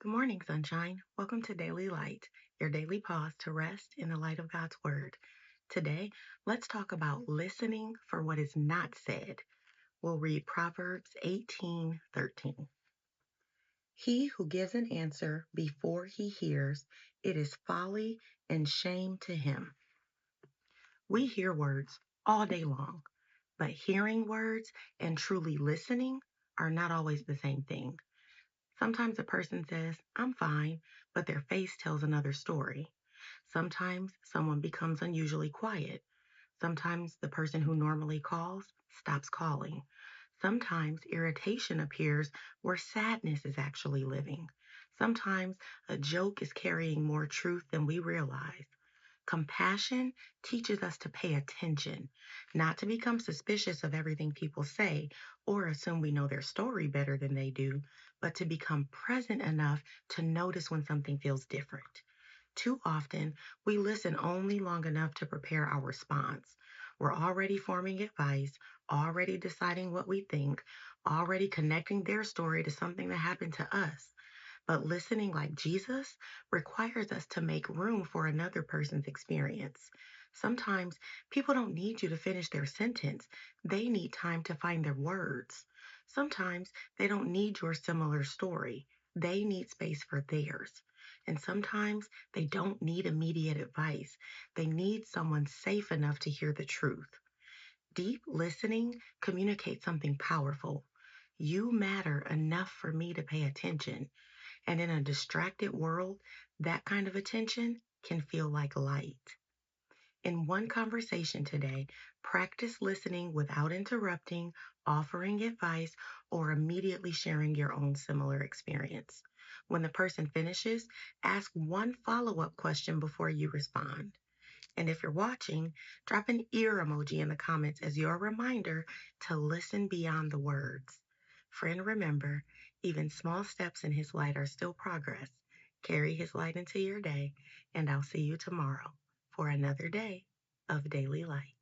Good morning, sunshine. Welcome to Daily Light, your daily pause to rest in the light of God's Word. Today, let's talk about listening for what is not said. We'll read Proverbs 18:13. He who gives an answer before he hears, it is folly and shame to him. We hear words all day long, but hearing words and truly listening are not always the same thing. Sometimes a person says, I'm fine, but their face tells another story. Sometimes someone becomes unusually quiet. Sometimes the person who normally calls stops calling. Sometimes irritation appears where sadness is actually living. Sometimes a joke is carrying more truth than we realize. Compassion teaches us to pay attention, not to become suspicious of everything people say or assume we know their story better than they do, but to become present enough to notice when something feels different. Too often, we listen only long enough to prepare our response. We're already forming advice, already deciding what we think, already connecting their story to something that happened to us. But listening like Jesus requires us to make room for another person's experience. Sometimes people don't need you to finish their sentence, they need time to find their words. Sometimes they don't need your similar story, they need space for theirs. And sometimes they don't need immediate advice, they need someone safe enough to hear the truth. Deep listening communicates something powerful. You matter enough for me to pay attention. And in a distracted world, that kind of attention can feel like light. In one conversation today, practice listening without interrupting, offering advice, or immediately sharing your own similar experience. When the person finishes, ask one follow up question before you respond. And if you're watching, drop an ear emoji in the comments as your reminder to listen beyond the words. Friend, remember, even small steps in His light are still progress. Carry His light into your day, and I'll see you tomorrow for another day of daily light.